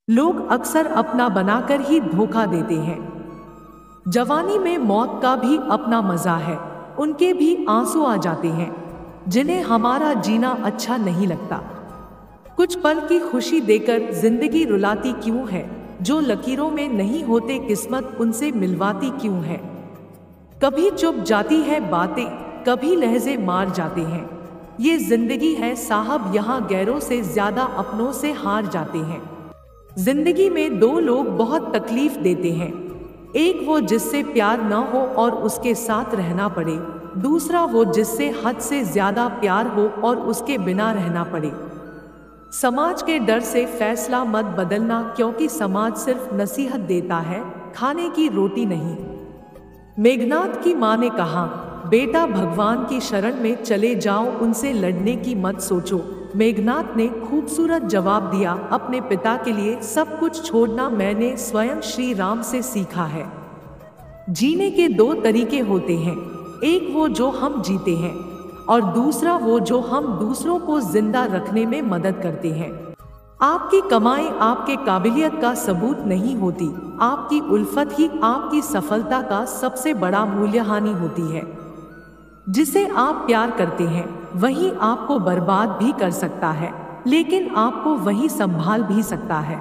लोग अक्सर अपना बनाकर ही धोखा देते हैं। जवानी में मौत का भी अपना मजा है, उनके भी आंसू आ जाते हैं जिन्हें हमारा जीना अच्छा नहीं लगता। कुछ पल की खुशी देकर जिंदगी रुलाती क्यों है, जो लकीरों में नहीं होते किस्मत उनसे मिलवाती क्यों है। कभी चुप जाती है बातें, कभी लहजे मार जाते हैं। ये जिंदगी है साहब, यहाँ गैरों से ज्यादा अपनों से हार जाते हैं। जिंदगी में दो लोग बहुत तकलीफ देते हैं, एक वो जिससे प्यार न हो और उसके साथ रहना पड़े, दूसरा वो जिससे हद से ज्यादा प्यार हो और उसके बिना रहना पड़े। समाज के डर से फैसला मत बदलना, क्योंकि समाज सिर्फ नसीहत देता है, खाने की रोटी नहीं। मेघनाद की माँ ने कहा, बेटा भगवान की शरण में चले जाओ, उनसे लड़ने की मत सोचो। मेघनाद ने खूबसूरत जवाब दिया, अपने पिता के लिए सब कुछ छोड़ना मैंने स्वयं श्री राम से सीखा है। जीने के दो तरीके होते हैं, एक वो जो हम जीते हैं और दूसरा वो जो हम दूसरों को जिंदा रखने में मदद करते हैं। आपकी कमाई आपके काबिलियत का सबूत नहीं होती, आपकी उल्फत ही आपकी सफलता का सबसे बड़ा मूल्यहानि होती है। जिसे आप प्यार करते हैं वही आपको बर्बाद भी कर सकता है, लेकिन आपको वही संभाल भी सकता है।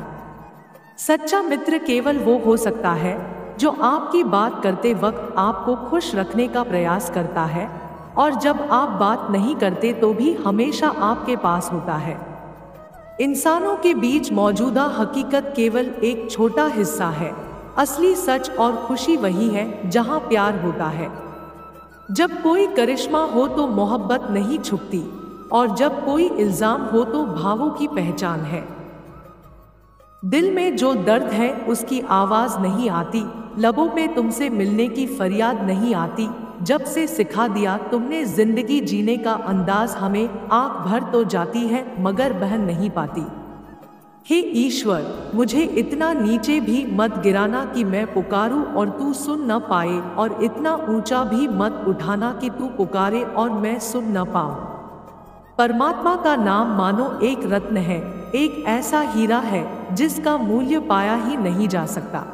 सच्चा मित्र केवल वो हो सकता है जो आपकी बात करते वक्त आपको खुश रखने का प्रयास करता है, और जब आप बात नहीं करते तो भी हमेशा आपके पास होता है। इंसानों के बीच मौजूदा हकीकत केवल एक छोटा हिस्सा है, असली सच और खुशी वही है जहां प्यार होता है। जब कोई करिश्मा हो तो मोहब्बत नहीं छुपती, और जब कोई इल्जाम हो तो भावों की पहचान है। दिल में जो दर्द है उसकी आवाज नहीं आती, लबों पे तुमसे मिलने की फरियाद नहीं आती। जब से सिखा दिया तुमने जिंदगी जीने का अंदाज हमें, आंख भर तो जाती है मगर बह नहीं पाती। हे ईश्वर, मुझे इतना नीचे भी मत गिराना कि मैं पुकारूं और तू सुन न पाए, और इतना ऊंचा भी मत उठाना कि तू पुकारे और मैं सुन न पाऊं। परमात्मा का नाम मानो एक रत्न है, एक ऐसा हीरा है जिसका मूल्य पाया ही नहीं जा सकता।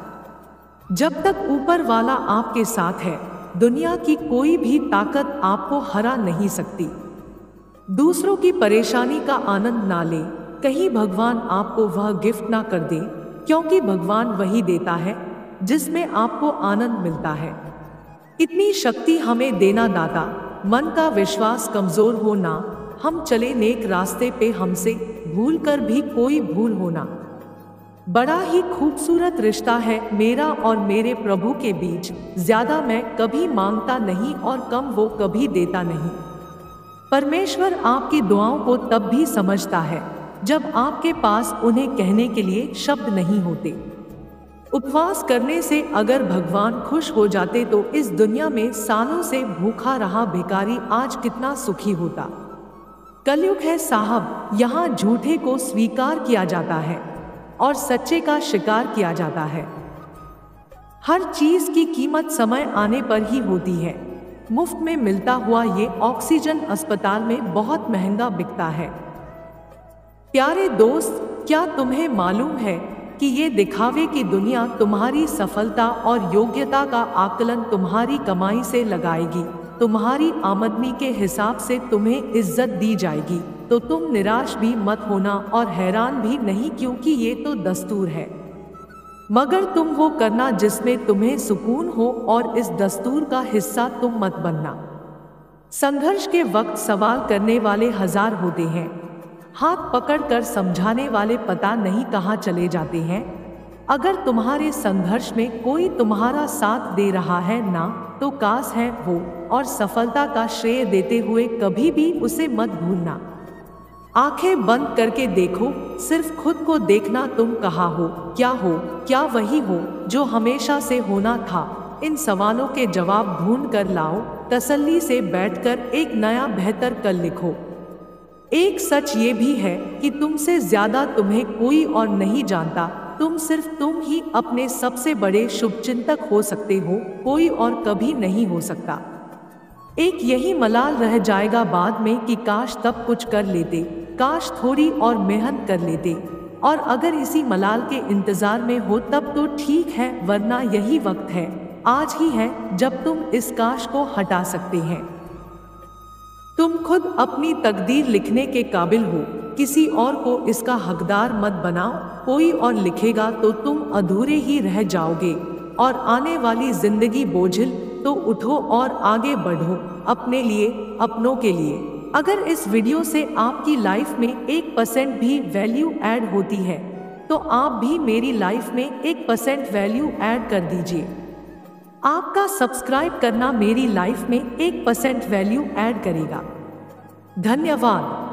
जब तक ऊपर वाला आपके साथ है, दुनिया की कोई भी ताकत आपको हरा नहीं सकती। दूसरों की परेशानी का आनंद ना ले, कहीं भगवान आपको वह गिफ्ट ना कर दे, क्योंकि भगवान वही देता है जिसमें आपको आनंद मिलता है। इतनी शक्ति हमें देना दाता, मन का विश्वास कमजोर हो ना, हम चले नेक रास्ते पे, हमसे भूल कर भी कोई भूल होना। बड़ा ही खूबसूरत रिश्ता है मेरा और मेरे प्रभु के बीच, ज्यादा मैं कभी मांगता नहीं और कम वो कभी देता नहीं। परमेश्वर आपकी दुआओं को तब भी समझता है जब आपके पास उन्हें कहने के लिए शब्द नहीं होते। उपवास करने से अगर भगवान खुश हो जाते तो इस दुनिया में सालों से भूखा रहा भिखारी आज कितना सुखी होता। कलयुग है साहब, यहाँ झूठे को स्वीकार किया जाता है और सच्चे का शिकार किया जाता है। हर चीज की कीमत समय आने पर ही होती है। मुफ्त में मिलता हुआ ये ऑक्सीजन अस्पताल में बहुत महंगा बिकता है। प्यारे दोस्त, क्या तुम्हें मालूम है कि ये दिखावे की दुनिया तुम्हारी सफलता और योग्यता का आकलन तुम्हारी कमाई से लगाएगी, तुम्हारी आमदनी के हिसाब से तुम्हें इज्जत दी जाएगी। तो तुम निराश भी मत होना और हैरान भी नहीं, क्योंकि ये तो दस्तूर है। मगर तुम वो करना जिसमें तुम्हें सुकून हो, और इस दस्तूर का हिस्सा तुम मत बनना। संघर्ष के वक्त सवाल करने वाले हजार होते हैं, हाथ पकड़कर समझाने वाले पता नहीं कहाँ चले जाते हैं। अगर तुम्हारे संघर्ष में कोई तुम्हारा साथ दे रहा है ना, तो काश है वो, और सफलता का श्रेय देते हुए कभी भी उसे मत भूलना। आंखें बंद करके देखो, सिर्फ खुद को देखना, तुम कहाँ हो, क्या वही हो जो हमेशा से होना था। इन सवालों के जवाब ढूंढ कर लाओ, तसल्ली से बैठकर एक नया बेहतर कल लिखो। एक सच ये भी है कि तुमसे ज्यादा तुम्हें कोई और नहीं जानता। सिर्फ तुम ही अपने सबसे बड़े शुभचिंतक हो सकते हो, कोई और कभी नहीं हो सकता। एक यही मलाल रह जाएगा बाद में कि काश तब कुछ कर लेते, काश थोड़ी और मेहनत कर लेते, और अगर इसी मलाल के इंतजार में हो तब तो ठीक है, वरना यही वक्त है, आज ही है जब तुम इस काश को हटा सकते हैं। तुम खुद अपनी तकदीर लिखने के काबिल हो, किसी और को इसका हकदार मत बनाओ। कोई और लिखेगा तो तुम अधूरे ही रह जाओगे और आने वाली जिंदगी बोझिल। तो उठो और आगे बढ़ो, अपने लिए, अपनों के लिए। अगर इस वीडियो से आपकी लाइफ में 1% भी वैल्यू ऐड होती है तो आप भी मेरी लाइफ में 1% वैल्यू ऐड कर दीजिए। आपका सब्सक्राइब करना मेरी लाइफ में 1% वैल्यू ऐड करेगा। धन्यवाद।